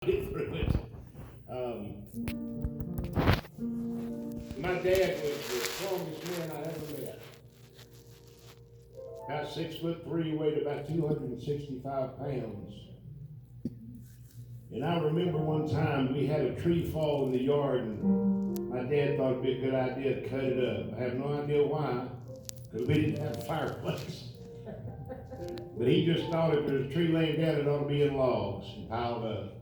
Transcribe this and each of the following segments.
get through it. My dad was the strongest man I ever met. About 6'3", weighed about 265 pounds. And I remember one time we had a tree fall in the yard, and my dad thought it'd be a good idea to cut it up. I have no idea why, because we didn't have a fireplace. But he just thought if there's a tree laying down, it ought to be in logs and piled up.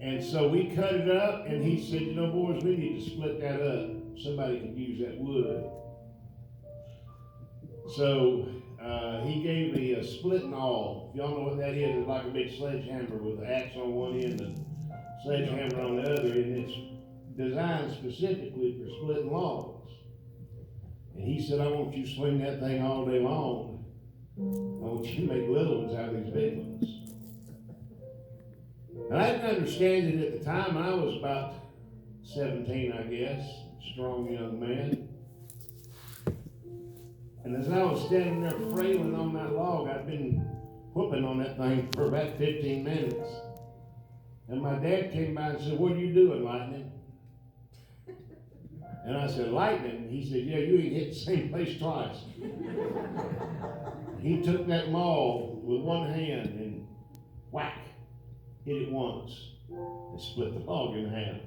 And so we cut it up, and he said, you know, boys, we need to split that up. Somebody could use that wood. So he gave me a split and all. If y'all know what that is, it's like a big sledgehammer with the axe on one end and sledgehammer on the other, and it's designed specifically for splitting logs. And he said, I want you to swing that thing all day long. I want you to make little ones out of these big ones. And I didn't understand it at the time. I was about 17, I guess, strong young man. And as I was standing there frailing on that log, I'd been whooping on that thing for about 15 minutes. And my dad came by and said, what are you doing, Lightning? And I said, Lightning? He said, yeah, you ain't hit the same place twice. He took that maul with one hand and whack, hit it once and split the log in half.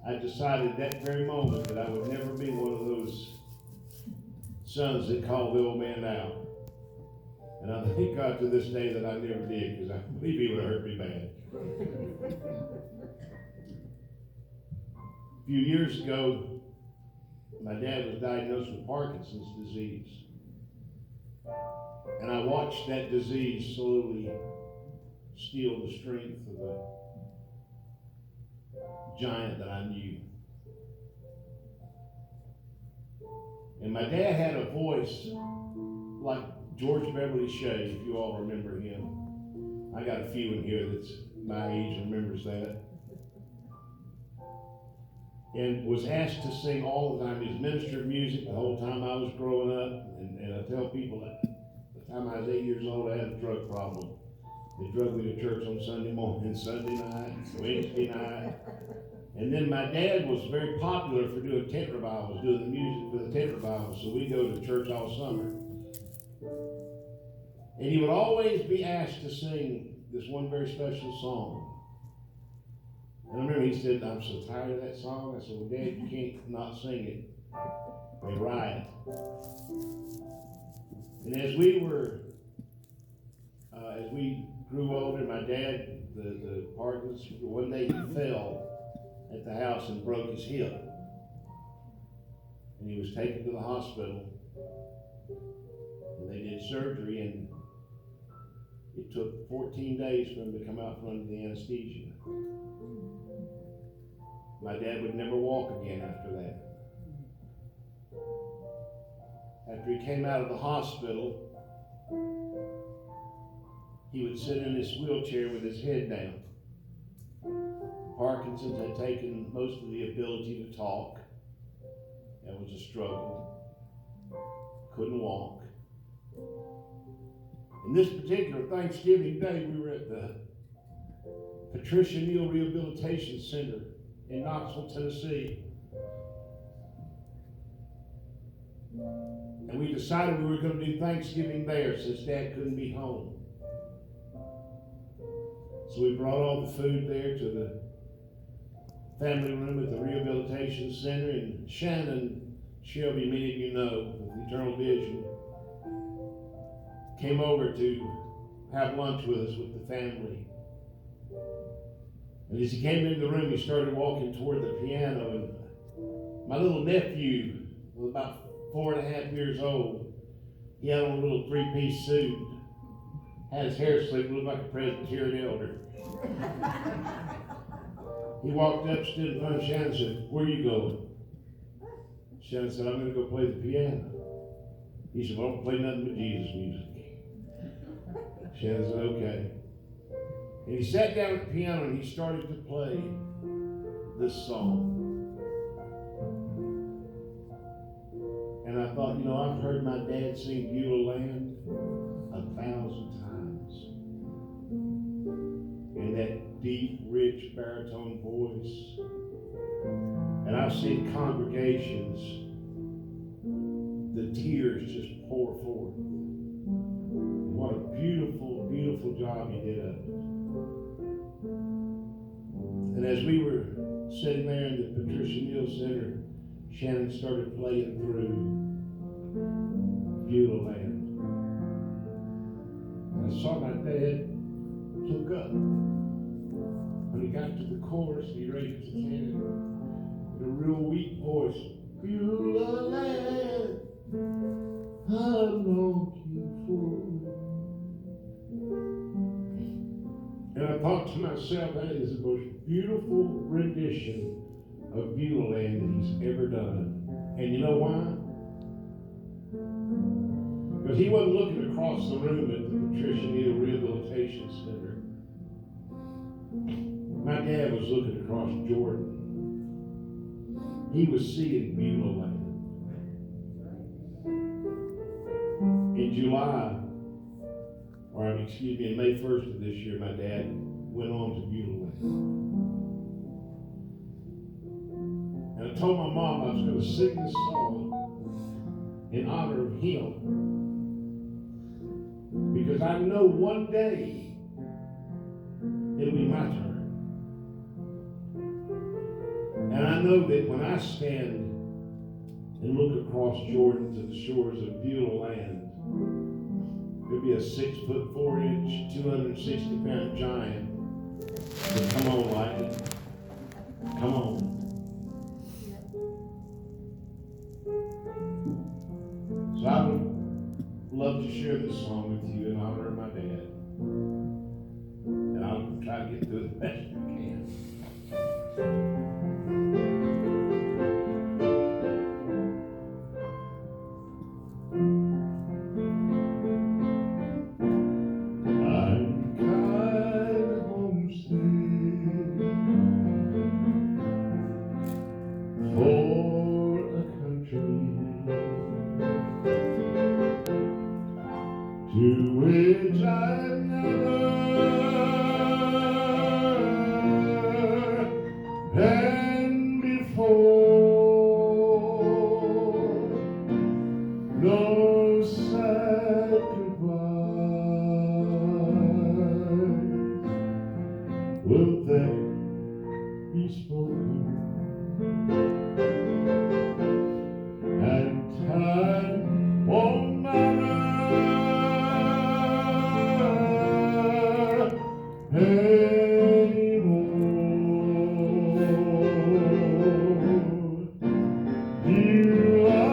I decided that very moment that I would never be one of those sons that called the old man out. And I thank God to this day that I never did, because I believe he would have hurt me bad. A few years ago, my dad was diagnosed with Parkinson's disease. And I watched that disease slowly steal the strength of the giant that I knew. And my dad had a voice like George Beverly Shea, if you all remember him. I got a few in here that's my age and remembers that. And was asked to sing all the time. He was minister of music the whole time I was growing up. And I tell people that the time I was 8 years old, I had a drug problem. They drug me to church on Sunday morning, Sunday night, Wednesday night. And then my dad was very popular for doing tent revivals, doing the music for the tent revivals. So we go to church all summer. And he would always be asked to sing this one very special song. And I remember he said, I'm so tired of that song. I said, well, Dad, you can't not sing it. They riot. And as we grew older, my dad, the Parkinson's, one day he fell at the house and broke his hip. And he was taken to the hospital. And they did surgery, and it took 14 days for him to come out from under the anesthesia. My dad would never walk again after that. After he came out of the hospital, he would sit in his wheelchair with his head down. Parkinson's had taken most of the ability to talk. That was a struggle. Couldn't walk. And this particular Thanksgiving Day, we were at the Patricia Neal Rehabilitation Center in Knoxville, Tennessee. And we decided we were going to do Thanksgiving there since Dad couldn't be home. So we brought all the food there to the family room at the Rehabilitation Center, and Shannon Shelby, many of you know, with Eternal Vision, came over to have lunch with us with the family. And as he came into the room, he started walking toward the piano, and my little nephew was about 4.5 years old. He had on a little three-piece suit, had his hair slicked, looked like a Presbyterian elder. He walked up, stood in front of Shannon, and said, where are you going? Shannon said, I'm going to go play the piano. He said, well, I don't play nothing but Jesus music. Shannon said, okay. And he sat down at the piano and he started to play this song. And I thought, you know, I've heard my dad sing Beulah Land 1,000 times. And that deep, rich baritone voice. And I've seen congregations, the tears just pour forth. What a beautiful, beautiful job he did of it. And as we were sitting there in the Patricia Neal Center, Shannon started playing through Beulah Land. And I saw my dad look up. When he got to the chorus, he raised his hand in a real weak voice. Beulah Land, I long you for. And I thought to myself, that is the most beautiful rendition of Beulah Land that he's ever done. And you know why? Because he wasn't looking across the room at the Patricia Neal Rehabilitation Center. My dad was looking across Jordan. He was seeing Beulah Land. In July, or excuse me, in May 1st of this year, my dad went on to Beulah Land. And I told my mom I was going to sing this song in honor of him. Because I know one day it'll be my turn. And I know that when I stand and look across Jordan to the shores of Beulah Land, there'll be a 6'4", 260-pound giant. But come on, Lightning. Come on. So I would love to share this song with you in honor of my dad. And I'll try to get through it the best I can. To which I've never been before. No sad goodbye will there be spoken, and time won't matter anymore. Beulah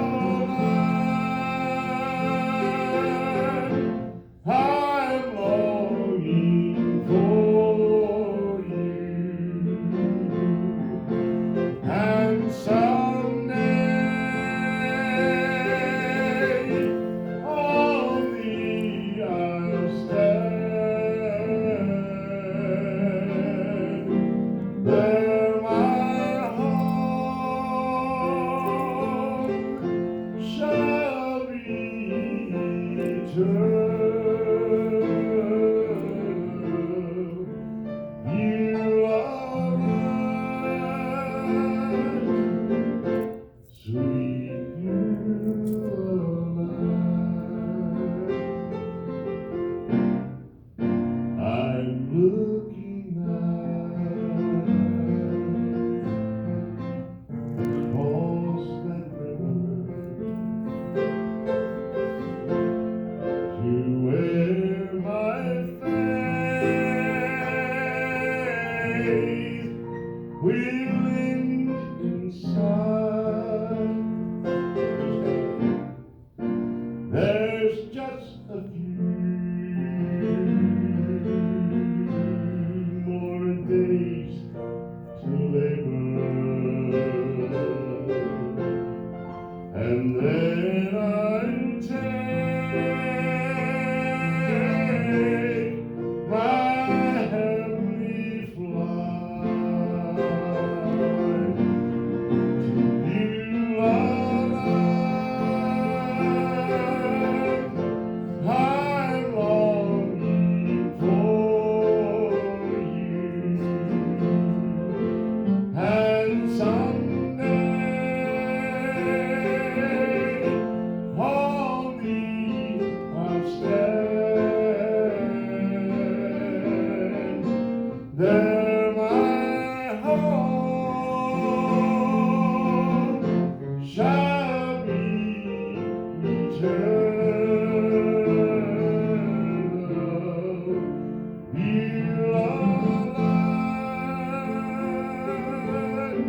Land, I'm longing for you, and someday on thee I'll stand. There my home shall return. Beulah Land, sweet Beulah Land, I'm looking across that river to where my faith will end inside. There's just a few more days to labor, and then I'll take my heavenly flight. there my home shall be eternal. Beulah Land,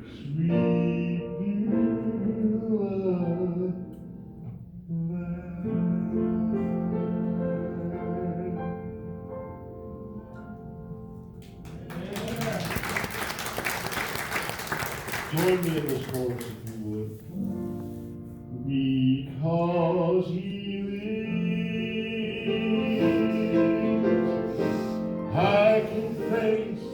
sweet Beulah Join me in this chorus if you would. Because he lives, I can face